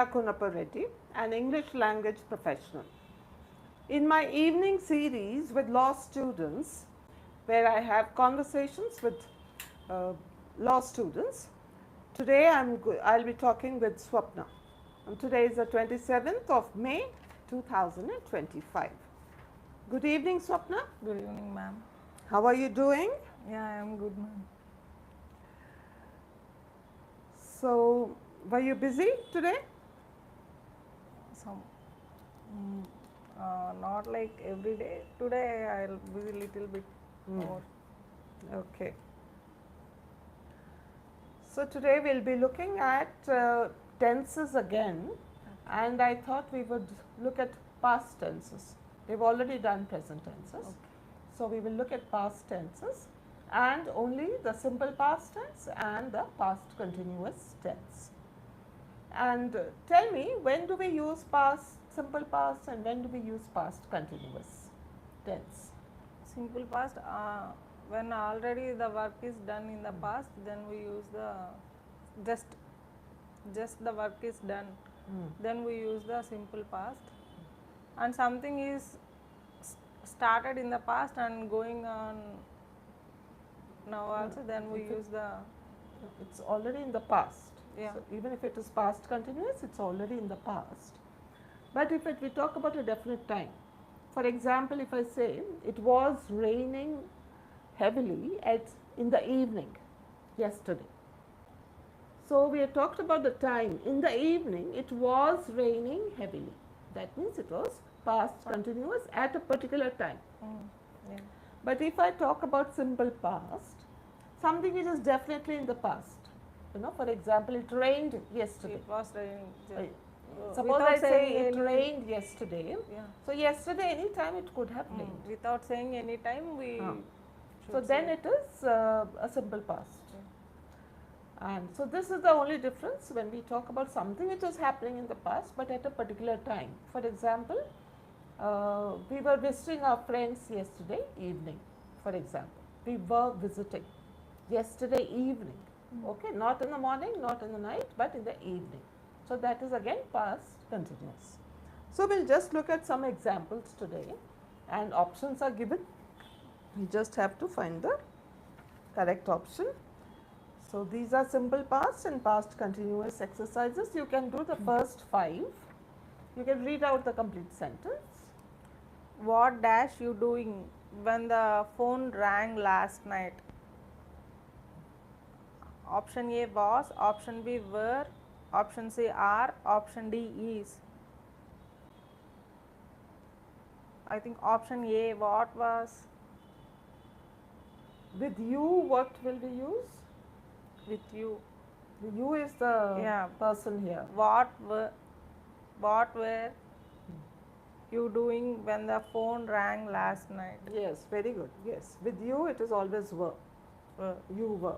Kunapareddi, an English language professional. In my evening series with law students, where I have conversations with uh, law students, today I'll be talking with Swapna. And today is the 27th of May 2025. Good evening, Swapna. Good evening, ma'am. How are you doing? Yeah, I am good, ma'am. So, were you busy today? Some, not like every day. Today I'll be little bit more. Okay. So today we'll be looking at tenses again, and I thought we would look at past tenses. We've already done present tenses. Okay. So we will look at past tenses and only the simple past tense and the past continuous tense. And tell me, when do we use past simple past and when do we use past continuous tense? Simple past. When already the work is done in the past, then we use the just the work is done. Then we use the simple past. And something is started in the past and going on now also. Then we use the. It's already in the past. Yeah. So even if it is past continuous, it's already in the past. But if we talk about a definite time, for example, if I say it was raining heavily in the evening yesterday. So we have talked about the time. In the evening, it was raining heavily. That means it was past continuous at a particular time. Yeah. But if I talk about simple past, something which is definitely in the past. For example, it rained yesterday. It was raining. Suppose I say it rained yesterday. Yeah. So yesterday, any time it could have rained. Without saying any time, we. So then it is a simple past. And so this is the only difference when we talk about something which is happening in the past but at a particular time. For example, we were visiting our friends yesterday evening, for example. We were visiting yesterday evening. Okay, not in the morning, not in the night, but in the evening. So that is again past continuous. So we'll just look at some examples today, and options are given. We just have to find the correct option. So these are simple past and past continuous exercises. You can do the first 5. You can read out the complete sentence. What dash you doing when the phone rang last night? Option A was, option B were, option C are, option D is. I think option A, what was. With you, what will we use? With you. The you is the person here. What were you doing when the phone rang last night? Yes, very good. Yes, with you it is always were. You were.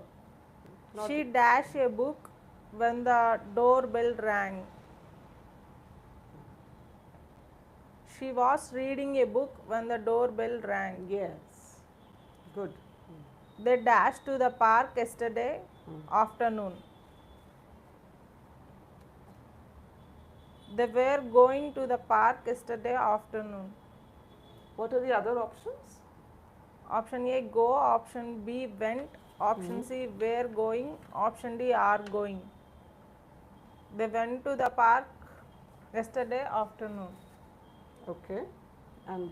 She dashed a book when the doorbell rang. She was reading a book when the doorbell rang. Yes, good. They dashed to the park yesterday afternoon. They were going to the park yesterday afternoon. What are the other options? Option A, go. Option B, went. Option C, were going. Option D, are going. They went to the park yesterday afternoon. Okay. And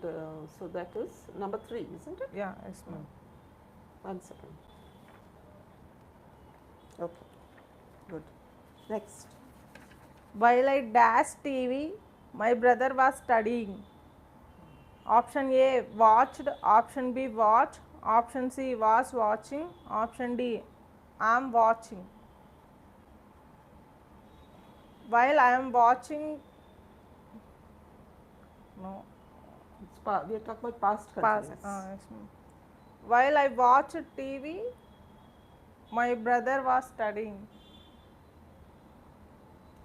so that is number 3, isn't it? Yeah, yes, ma'am. 1 second. Okay, good. Next. While I dashed TV, my brother was studying. Option A, watched. Option B, watch. Option C, was watching. Option D, I am watching. While I am watching. No. We are talking about past continuous. Yes, ma'am. While I watched TV, my brother was studying.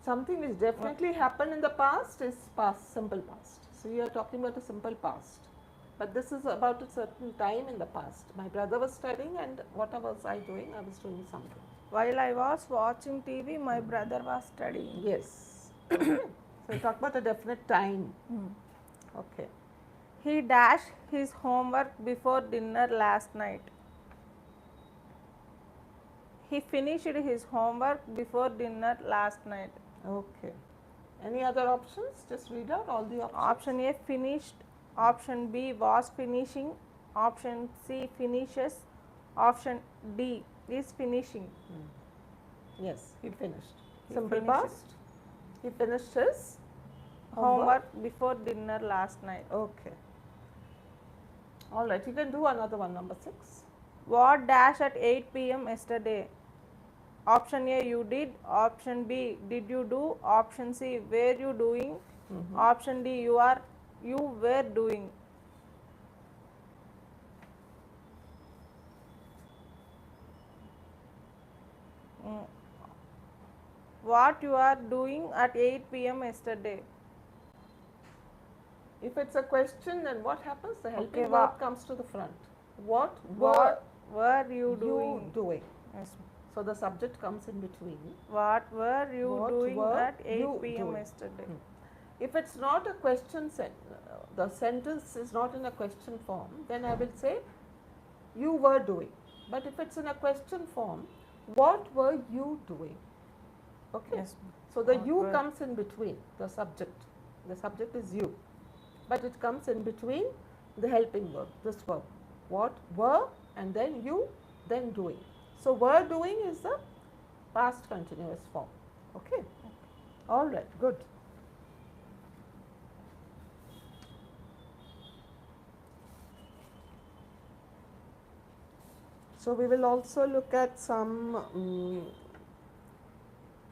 Something which definitely happened in the past is past, simple past. So you are talking about a simple past. But this is about a certain time in the past. My brother was studying, and what was I doing? I was doing something. While I was watching TV, my brother was studying. Yes. Okay. So we talk about a definite time. Hmm. Okay. He dashed his homework before dinner last night. He finished his homework before dinner last night. Okay. Any other options? Just read out all the options. Option A finished, option B was finishing, option C finishes, option D is finishing. Yes, he finished. He Simple finished past. He finished his homework before dinner last night. Okay. All right. You can do another one, number 6. What dash at 8 p.m. yesterday? Option A you did, option B did you do, option C were you doing, option D you were doing. Mm. What you are doing at 8 p.m. yesterday? If it's a question, then what happens? The helping Okay, verb comes to the front. What What were you you doing? doing? Yes. So the subject comes in between. What were you What doing were at 8 you p.m. doing? yesterday? If it's not a question, the sentence is not in a question form, then I will say you were doing. But if it's in a question form, what were you doing? Okay. Yes. So the What you were- comes in between the subject. The subject is you, but it comes in between the helping verb, this verb. What were, and then you, then doing. So were doing is the past continuous form. Okay. All right. Good. So we will also look at some,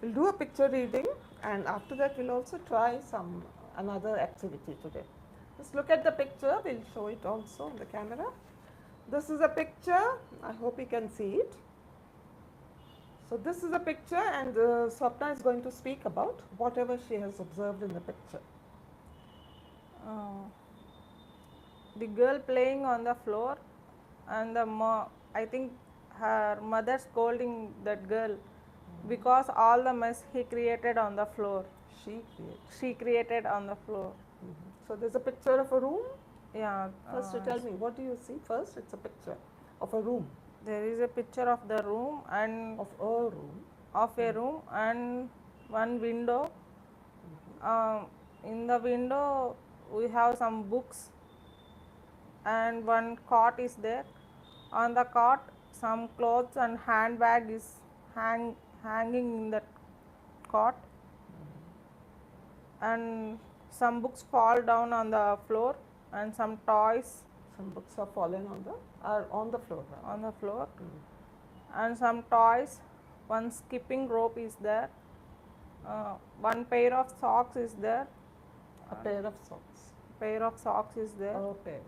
we'll do a picture reading, and after that we'll also try some another activity today. Just look at the picture, we'll show it also on the camera. This is a picture, I hope you can see it. So this is a picture, and Swapna is going to speak about whatever she has observed in the picture. The girl playing on the floor, and I think her mother scolding that girl because all the mess he created on the floor. She created on the floor. So there's a picture of a room. Yeah. First, you tell me, what do you see? First, it's a picture of a room. There is a picture of the room and Of a room. of a room and one window. In the window we have some books and one cot is there. On the cot some clothes and handbag is hanging in the cot, and some books fall down on the floor and some toys Some books are fallen are on the floor. on the floor, and some toys. One skipping rope is there. One pair of socks is there. A pair of socks. Pair of socks is there, A pair.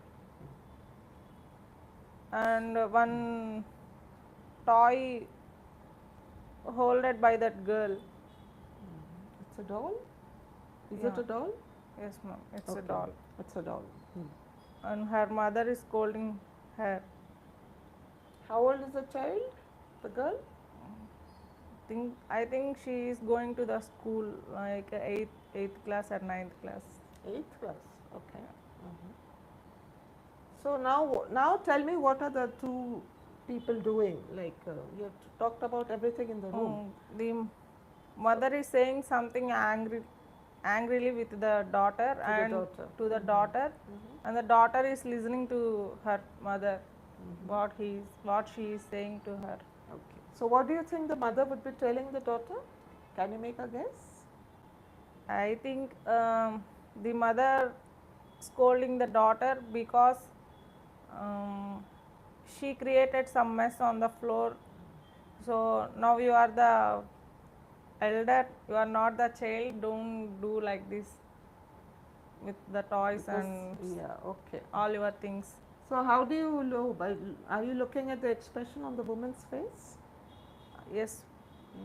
and one toy holded by that girl. It's a doll. Is it Yeah. a doll? Yes, ma'am. It's Okay. a doll, It's a doll. and her mother is scolding her. How old is the child? The girl? I think she is going to the school like eighth class or ninth class. 8th class. Okay. So now tell me, what are the two people doing? Like you have talked about everything in the room. The mother is saying something angrily with the daughter and daughter. to the daughter, and the daughter is listening to her mother, what she is saying to her. Okay. So what do you think the mother would be telling the daughter? Can you make a guess? I think the mother scolding the daughter because she created some mess on the floor. So now you are the elder, you are not the child. Don't do like this with the toys and Yeah. Okay. all your things. So how do you know? Are you looking at the expression on the woman's face? Yes,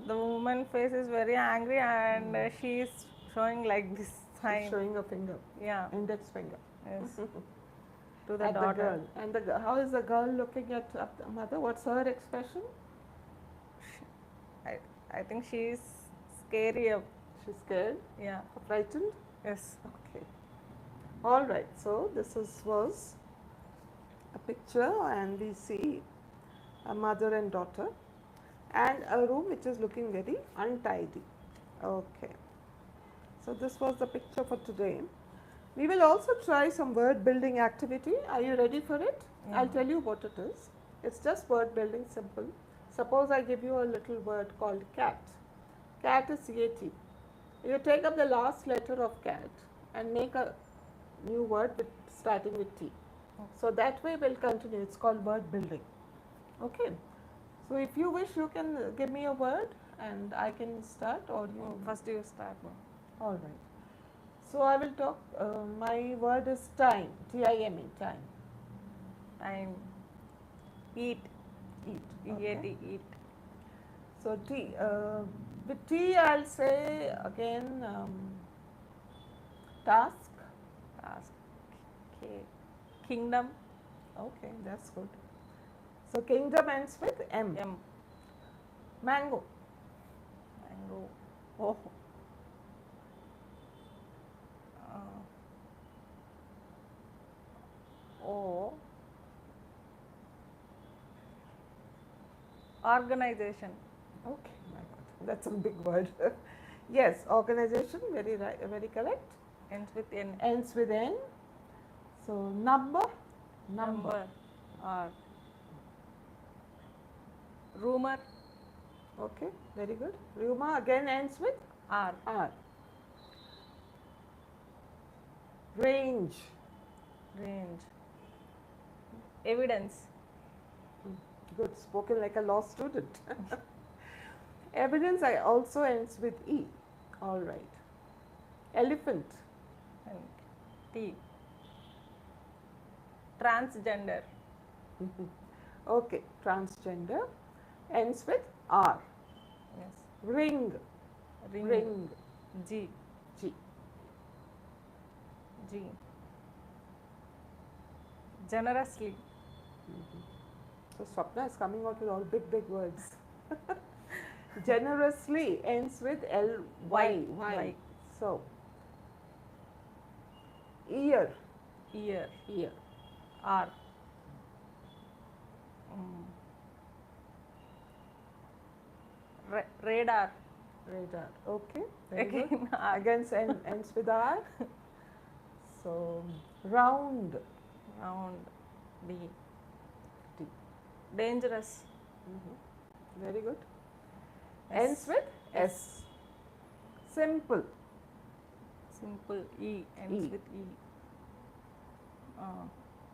the woman face is very angry and she is showing like this sign. Showing a finger. Yeah. Index finger. Yes. To the At daughter. the girl. And how is the girl looking at the mother? What's her expression? I think she is scary. She's scared, Yeah. frightened. Yes. Okay. All right. So this was a picture, and we see a mother and daughter, and a room which is looking very untidy. Okay. So this was the picture for today. We will also try some word building activity. Are you ready for it? Yeah. I'll tell you what it is. It's just word building, simple. Suppose I give you a little word called cat. Cat is CAT. You take up the last letter of cat and make a new word starting with T. So that way we'll continue. It's called word building. Okay. So if you wish, you can give me a word and I can start, or you. First you start. All right. So I will talk. My word is time. Time. Time. Time. Eat. Eat. Okay. Okay. Eat. So T. With T, I'll say again task. Task. Okay. Kingdom. Okay, that's good. So kingdom ends with M. M. Mango. Mango. Oh. O. Organization. Okay, my God, that's a big word. Yes, organization, very right, very correct. Ends with N. Ends with N. So number. R. Rumor. Okay, very good. Rumor again ends with R. R. Range. Range. Evidence. Good, spoken like a law student. Evidence also ends with E. All right. Elephant. And T. Transgender. Okay, transgender ends with R. Yes. Ring. Ring. G. G. G. Generously. So Swapna is coming out with all big words. Generously ends with L-Y. Y. So, ear. Ear. Ear. R. Radar. Radar. Okay. Very Again good. R. Again ends with R. So, round. Round. D. D. Dangerous. Very good. S. Ends with S. Simple. Simple. E. Ends E. with E.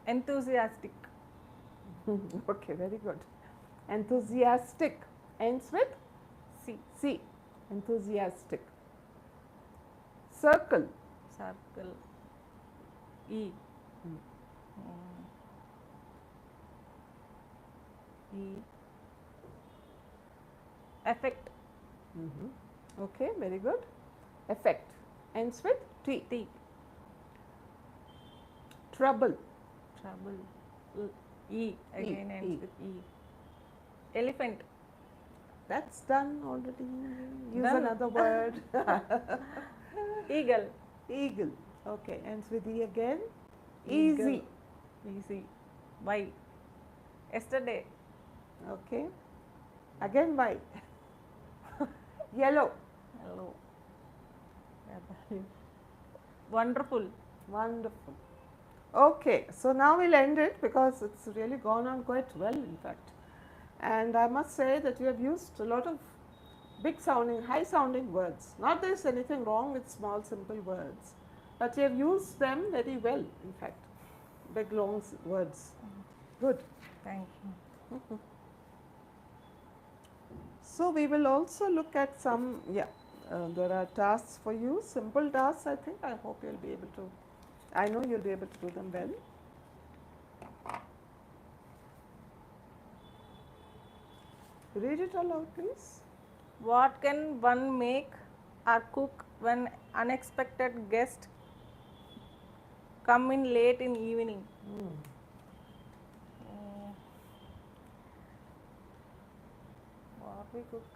Enthusiastic. Okay, very good. Enthusiastic ends with C. C. Enthusiastic. Circle. Circle. E. E. Effect. Okay, very good. Effect ends with T. T. Trouble. Trouble. E. Again ends E. with E. Elephant. That's done already. Use Done. another word. Eagle. Eagle. Okay, ends with E again. Eagle. Easy. Easy. Y. Yesterday. Okay. Again Y. Yellow. Hello. Wonderful. Wonderful. Okay, so now we'll end it because it's really gone on quite well, in fact. And I must say that you have used a lot of big sounding, high sounding words. Not there's anything wrong with small, simple words, but you have used them very well, in fact. Big, long words. Good. Thank you. So we will also look at some, there are tasks for you, simple tasks, I think. I hope you'll be able to, I know you'll be able to do them well. Read it aloud, please. What can one make or cook when unexpected guests come in late in evening? What we cook?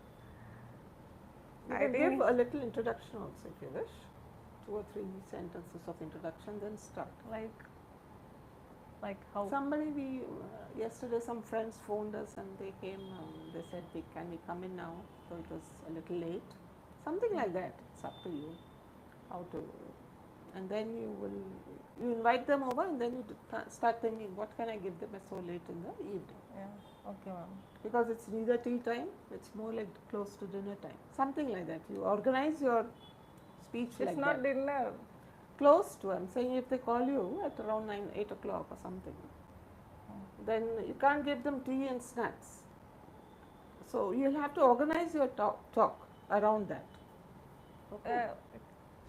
You I can think give a little introduction also if you wish. 2 or 3 sentences of introduction, then start. like how. Somebody yesterday some friends phoned us and they came, they said, can we come in now? So it was a little late. Something like that. It's up to you how to. And then you invite them over and then you start thinking, what can I give them so late in the evening? Yeah. Okay, ma'am. Because it's neither tea time, it's more like close to dinner time. Something like that. You organize your speech It's like not that. dinner. Close to, I'm saying if they call you at around 9, 8 o'clock or something, then you can't give them tea and snacks. So you'll have to organize your talk around that. Okay.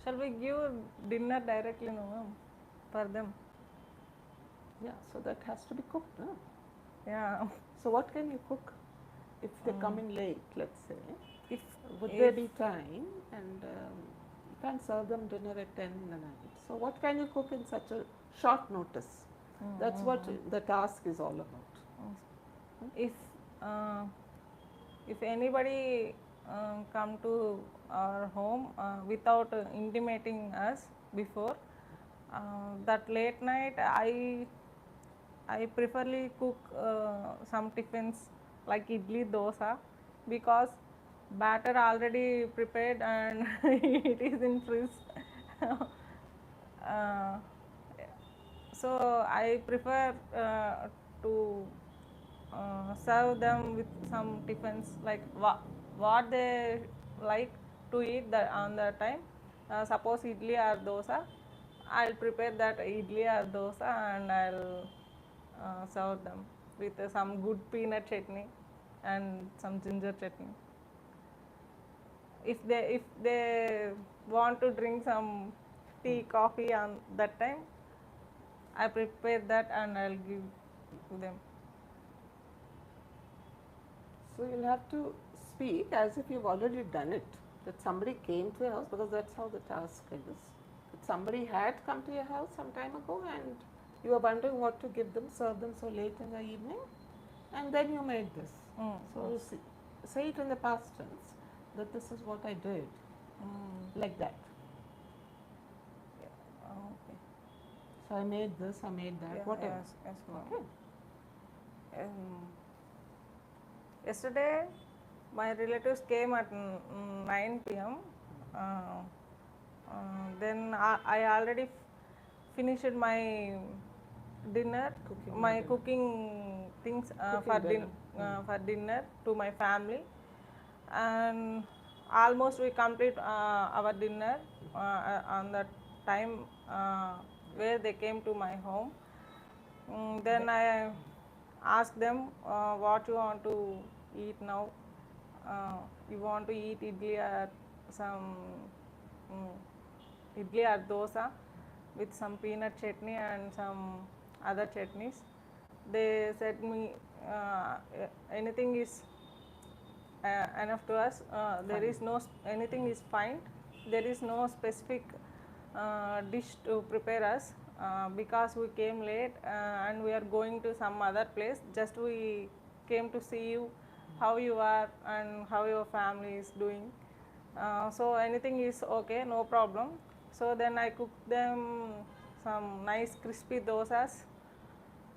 Shall we give dinner directly, no, ma'am, for them? Yeah, so that has to be cooked. No? Yeah. So what can you cook if they come in late, let's say? Would If there be time? And you can't serve them dinner at 10 in the night. So what can you cook in such a short notice? That's what the task is all about. If anybody come to our home without intimating us before, that late night I preferably cook some tiffins like idli, dosa, because batter already prepared and it is in fridge. uh, so I prefer to serve them with some tiffins like what they like to eat on the time. Suppose idli or dosa, I'll prepare that idli or dosa and I'll serve them with some good peanut chutney and some ginger chutney. If they want to drink some tea, coffee on that time, I prepare that and I'll give to them. So you'll have to speak as if you've already done it. That somebody came to your house, because that's how the task is. That somebody had come to your house some time ago and you were wondering what to give them, serve them so late in the evening, and then you made this. So you say it in the past tense, that this is what I did, like that. Okay. So I made this, I made that, Yeah, whatever. yes, ma'am. Okay. Yesterday, my relatives came at 9 p.m. Then I already finished my dinner, cooking things for dinner to my family, and almost we complete our dinner on the time where they came to my home. Then I ask them what you want to eat now. You want to eat idli or some idli or dosa with some peanut chutney and some other chutneys. They said me anything is enough to us. There is no anything is fine. There is no specific dish to prepare us because we came late and we are going to some other place. Just we came to see you, how you are and how your family is doing. So anything is okay, no problem. So then I cooked them some nice crispy dosas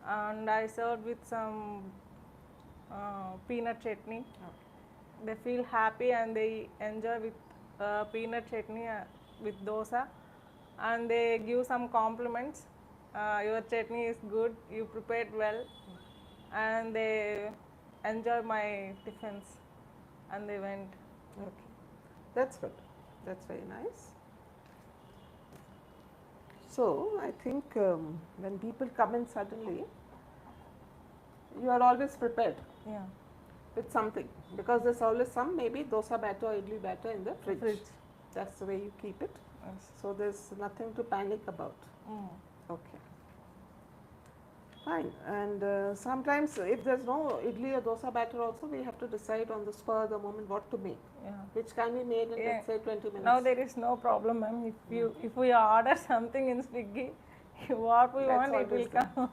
and I served with some peanut chutney. They feel happy and they enjoy with peanut chutney with dosa, and they give some compliments. Your chutney is good, you prepared well, and they enjoy my tiffins and they went. Okay, that's good. That's very nice. So I think when people come in suddenly, you are always prepared. Yeah. With something, because there's always some maybe dosa batter or idli batter in the fridge. That's the way you keep it. Yes. So there's nothing to panic about. Okay. Fine. And sometimes if there's no idli or dosa batter also, we have to decide on the spur of the moment what to make. Yeah. Which can be made in let's say 20 minutes. Now there is no problem, ma'am. If we order something in Swiggy, what we want it will come.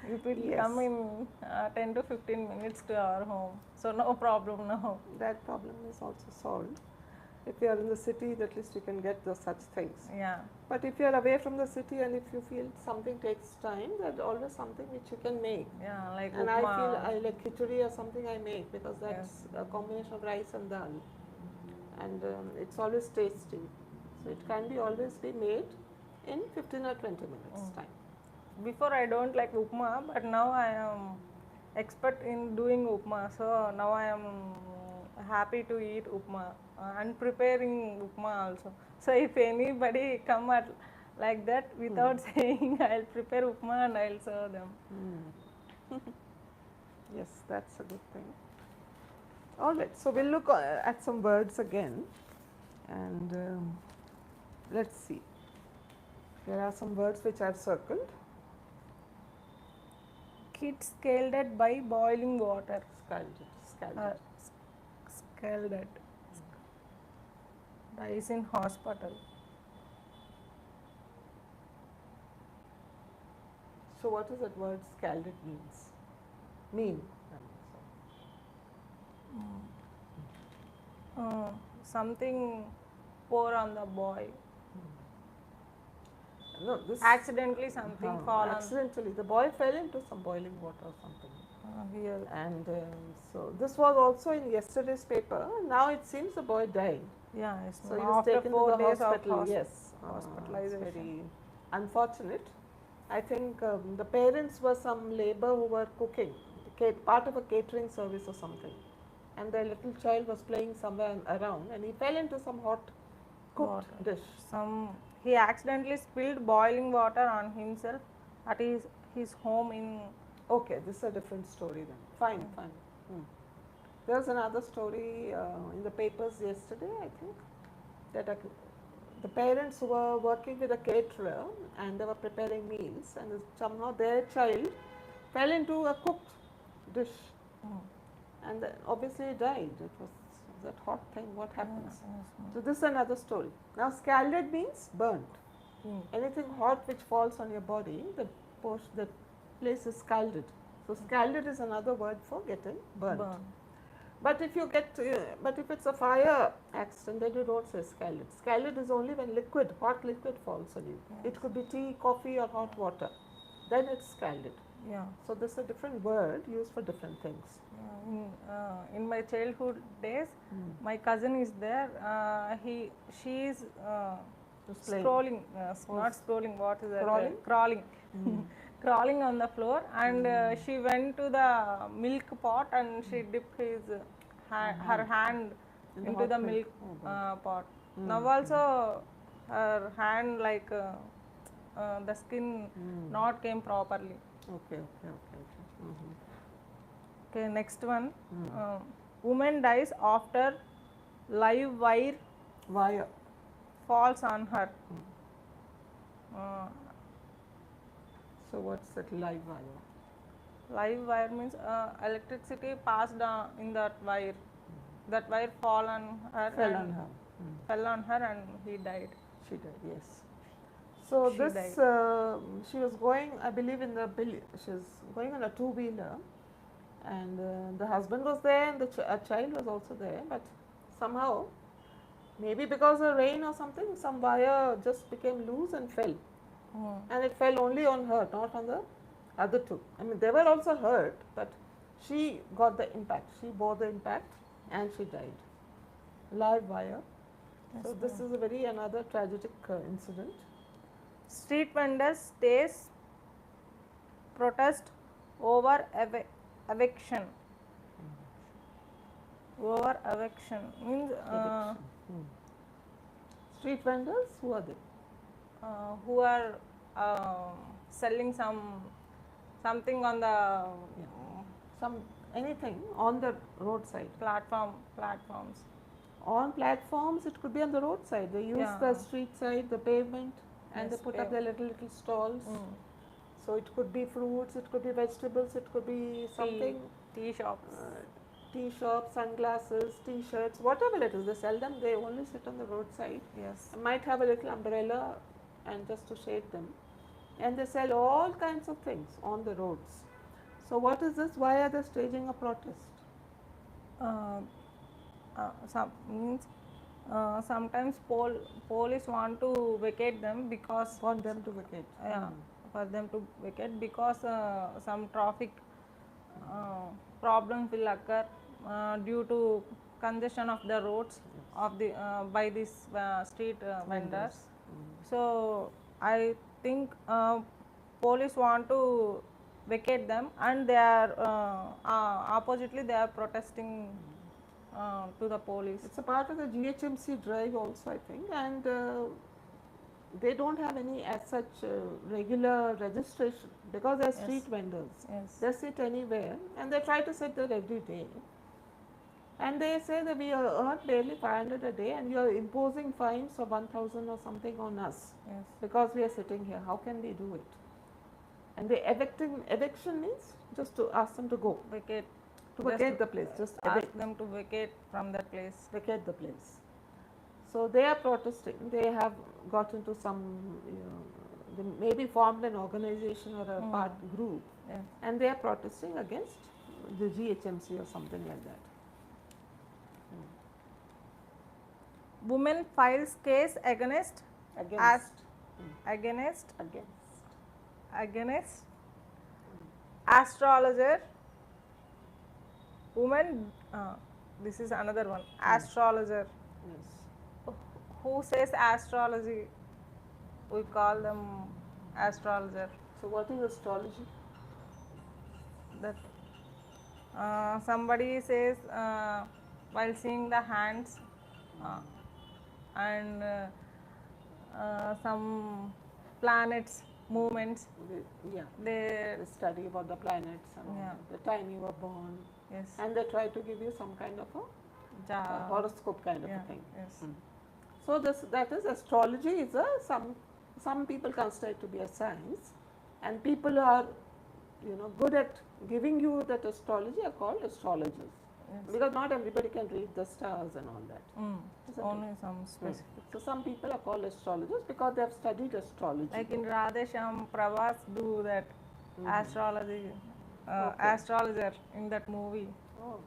It will Yes. come in 10 to 15 minutes to our home. So no problem now. That problem is also solved. If you are in the city, at least you can get those such things. Yeah. But if you are away from the city and if you feel something takes time, there's always something which you can make. Yeah, like And upma. I feel I like khichdi or something I make because that's a combination of rice and dal. And it's always tasty. So it can be always be made in 15 or 20 minutes time. Before I don't like upma, but now I am expert in doing upma. So now I am happy to eat upma and preparing upma also. So if anybody come at like that without saying, I'll prepare upma and I'll serve them. Yes, that's a good thing. All right, so we'll look at some words again and let's see. There are some words which I've circled. Kid scalded by boiling water. Scalded. Scalded. Dies in hospital. So what does that word scalded mean? Something pour on the boy. No, this Accidentally something fall on. accidentally. The boy fell into some boiling water or something. Here. And so this was also in yesterday's paper. Now it seems the boy died. Yeah, yes. So he was After taken 4 to the days hospital. of Yes, hospitalization. it's very unfortunate. I think the parents were some labor who were cooking, part of a catering service or something, and their little child was playing somewhere around, and he fell into some hot cooked dish. He accidentally spilled boiling water on himself at his home in. Okay, this is a different story then. Fine. There was another story in the papers yesterday, I think, that the parents who were working with a caterer and they were preparing meals, and somehow their child fell into a cooked dish and then obviously he died. It was that hot thing, what happens? So this is another story. Now scalded means burnt. Anything hot which falls on your body, the place is scalded. So scalded is another word for getting burnt. But if you but if it's a fire accident, then you don't say scalded. Scalded is only when hot liquid falls on you. It could be tea, coffee or hot water. Then it's scalded. Yeah. So this is a different word used for different things. In my childhood days, my cousin is there. She is scrolling, not scrolling. What is that? Crawling. Crawling. Crawling on the floor, and she went to the milk pot and she dipped her hand into the milk pot. Now also her hand the skin not came properly. Okay. Okay, next one. Woman dies after live wire falls on her. So what's that live wire? Live wire means electricity passed in that wire. That wire fell on her. Fell on her and he died. She died, yes. So she was going, I believe she was going on a two-wheeler, and the husband was there and a child was also there, but somehow, maybe because of rain or something, some wire just became loose and fell. And it fell only on her, not on the other two. I mean, they were also hurt, but she got the impact. She bore the impact and she died. Live wire. So this is another tragic incident. Street vendors stays protest over eviction. Over eviction means street vendors, who are they? Who are selling something on the anything on the roadside. Platforms. On platforms, it could be on the roadside. They use the street side, the pavement, and they put up their little stalls. So it could be fruits, it could be vegetables, it could be something. Tea shops. Tea shops, sunglasses, t-shirts, whatever it is. They sell them. They only sit on the roadside. Yes. Might have a little umbrella and just to shade them. and they sell all kinds of things on the roads. So what is this? Why are they staging a protest? uh, some means sometimes police want to vacate them because Want them to vacate? yeah, for them to vacate because some traffic uh, problems will occur due to congestion of the roads of the by these street vendors. So I think police want to vacate them, and they are oppositely they are protesting to the police. It's a part of the GHMC drive also, I think, and they don't have any as such regular registration because they're street vendors. Yes. They sit anywhere and they try to sit there every day. And they say that we earn barely 500 a day and you are imposing fines of 1000 or something on us Yes. because we are sitting here. How can we do it? And the eviction means just to ask them to go, Vacate. to vacate the place, just Ask them to vacate from that place. vacate the place. So they are protesting. They have got into some, they maybe formed an organization or a part group, Yeah. and they are protesting against the GHMC or something like that. Woman files case against Against. against Against. against astrologer. Woman, this is another one. Astrologer. Yes. Who says astrology? We call them astrologer. So what is astrology? That somebody says while seeing the hands and some planets movements, Yeah. they The study about the planets and all Yeah. that, the time you were born, yes, and they try to give you some kind of a ja- horoscope kind of yeah, a thing. yes. So that is astrology is a some people consider it to be a science, and people who are good at giving you that astrology are called astrologers, because not everybody can read the stars and all that. Isn't it? Only some specific. So some people are called astrologers because they have studied astrology. Like in Radhesham, Prabhas do that astrology, astrologer in that movie. Oh,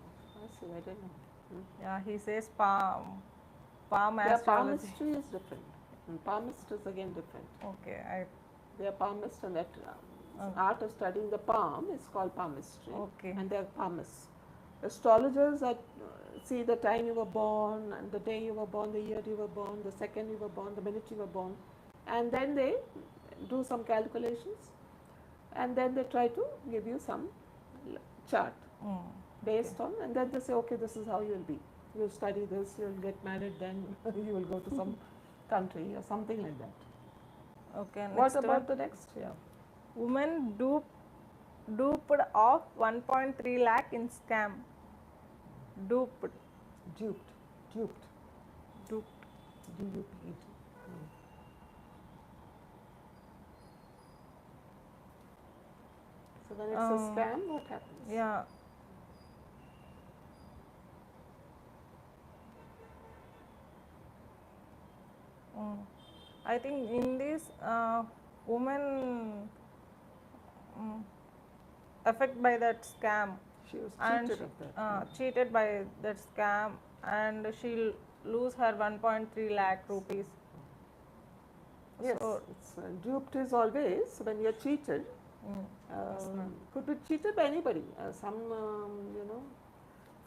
I see. I didn't know. Yeah, he says palm Their astrology. palmistry is different. Palmist is again different. Okay, They are palmist, and that art of studying the palm is called palmistry. Okay. And they are palmists. Astrologers are see the time you were born, and the day you were born, the year you were born, the second you were born, the minute you were born, and then they do some calculations, and then they try to give you some chart based on, and then they say, okay, this is how you will be. You study this, you will get married, then you will go to some country or something like that. Okay. What Next about one. the next? Yeah. Woman duped of 1.3 lakh in scam. Duped. Duped. Duped. D-U-P-E-D. So when it's a scam, what happens? Yeah. I think in this woman affected by that scam, She was and cheated of that. cheated by that scam, and she'll lose her 1.3 lakh rupees. Yes, So, it's, duped is always when you're cheated. Could be cheated by anybody. Some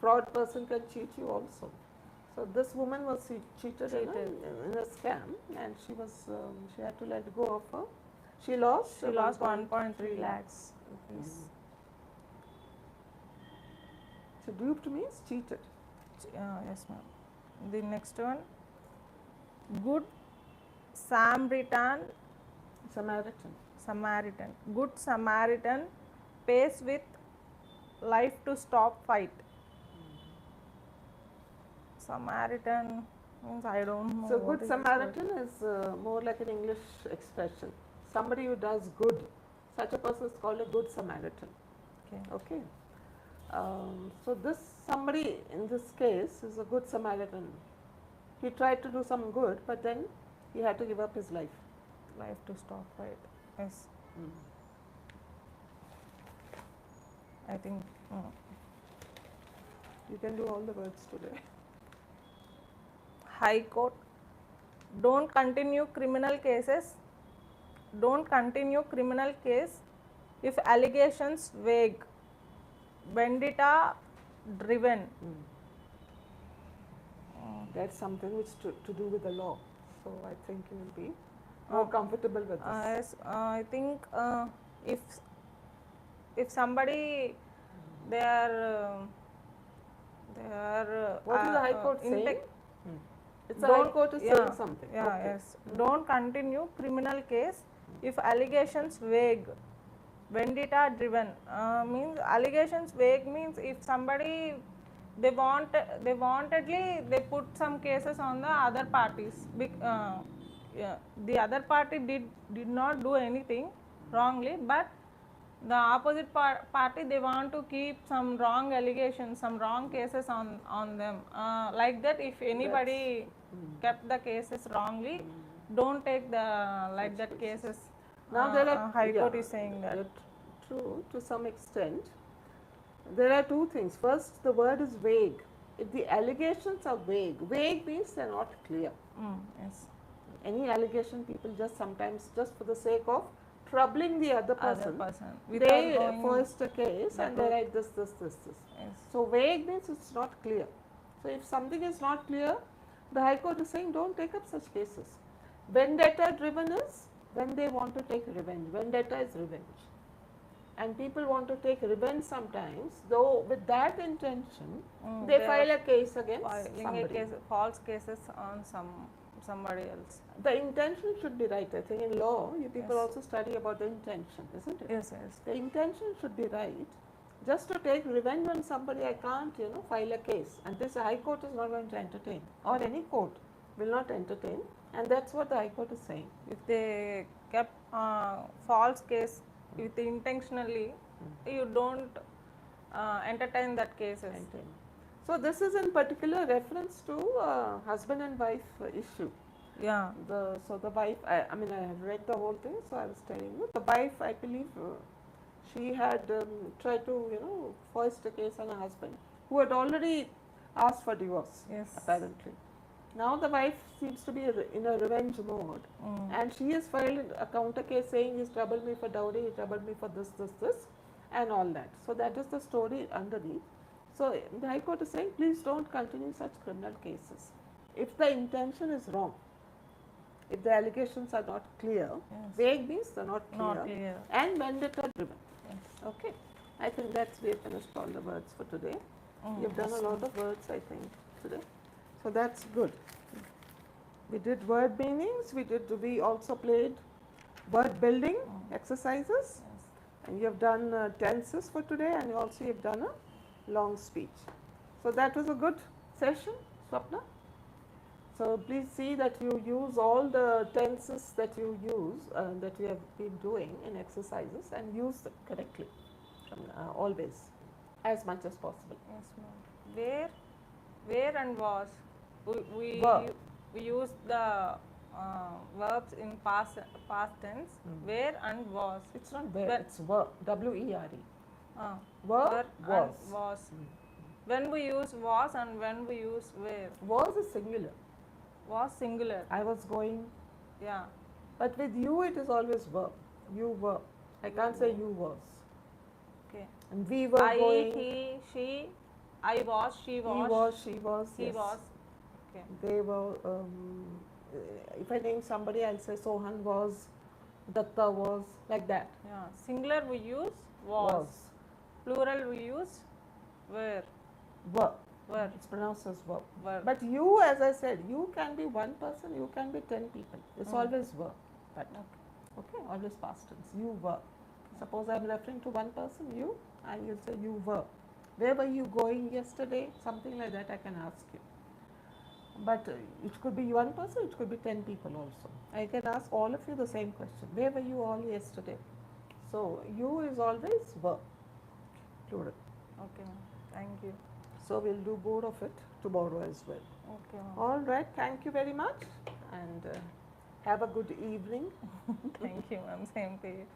fraud person can cheat you also. So this woman was cheated in a scam, and she had to let go of her. She lost 1.3 lakhs. So duped means cheated. Yes, ma'am. The next one, good Samaritan. Good Samaritan pays with life to stop fight. Samaritan means I don't know. So what good is Samaritan is more like an English expression. Somebody who does good. Such a person is called a good Samaritan. Okay. So this somebody in this case is a good Samaritan. He tried to do some good, but then he had to give up his life. Life to stop fight. Yes. Mm. I think. You can do all the words today. High Court. Don't continue criminal cases. Don't continue criminal case if allegations vague. Vendetta driven. Mm. That's something which to do with the law. So I think you will be more comfortable with this. Yes, I think if somebody they are What is the High Court saying? It's the High don't- Court is yeah, saying something. Yeah, Okay. yes. Don't continue criminal case if allegations vague. Vendetta driven means allegations vague means if somebody they wantedly they put some cases on the other parties. Yeah, the other party did not do anything wrongly, but the opposite party they want to keep some wrong allegations, some wrong cases on them. Like that, if anybody kept the cases wrongly, don't take the like that cases. Now there are High Court is saying that. True to some extent. There are two things. First, the word is vague. If the allegations are vague, vague means they are not clear. Yes. Any allegation, people just sometimes, just for the sake of troubling the other person, without they knowing first a case the and they truth. write this. Yes. So vague means it's not clear. So if something is not clear, the High Court is saying don't take up such cases. Vendetta driven is when they want to take revenge. Vendetta is revenge. And people want to take revenge sometimes, though with that intention, they file a case against somebody. False cases on somebody else. The intention should be right. I think in law, you people Yes. also study about the intention, isn't it? Yes, yes. The intention should be right. Just to take revenge on somebody, I can't, file a case. And this High Court is not going to entertain, or any court will not entertain. And that's what the High Court is saying. If they kept false case with intentionally, you don't entertain that cases. Entertain. So this is in particular reference to husband and wife issue. Yeah. So the wife, I mean, I have read the whole thing, so I was telling you. The wife, I believe, she had tried to, foist a case on her husband, who had already asked for divorce, Yes. apparently. Now the wife seems to be in a revenge mode, and she has filed a counter case saying he's troubled me for dowry, he troubled me for this, and all that. So that is the story underneath. So the High Court is saying, please don't continue such criminal cases. If the intention is wrong, if the allegations are not clear, vague means they're not clear, and vendetta driven. Yes. Okay, I think we have finished all the words for today. You've done a lot of words, I think, today. So that's good. We did word meanings. We also played word building exercises, and you have done tenses for today, and also you have done a long speech. So that was a good session, Swapna. So please see that you use all the tenses that you use, that we have been doing in exercises, and use them correctly, always, as much as possible. Yes, ma'am. Where and was. We use the verbs in past tense. Where and was. It's not where, it's were, W-E-R-E. Were was. and was. When we use was and when we use where. Was is singular. Was singular. I was going. Yeah. But with you it is always were. You were. I can't say you was. Okay. And we were going. He, she, I was, she was. He was, she was. He yes. was. Okay. They were. If I name somebody, I'll say Sohan was, Datta was, like that. Yeah. Singular we use was. Plural we use were. Were. Were. It's pronounced as were. Were. But you, as I said, you can be one person, you can be 10 people. It's always were. But okay, always past tense. You were. Suppose I'm referring to one person, you, and you'll say you were. Where were you going yesterday? Something like that I can ask you. But it could be one person, it could be 10 people also. I can ask all of you the same question. Where were you all yesterday? So you is always were. Plural. Okay, ma'am. Thank you. So we'll do more of it tomorrow as well. Okay, ma'am. All right, thank you very much, and Have a good evening. Thank you, ma'am. Same to you.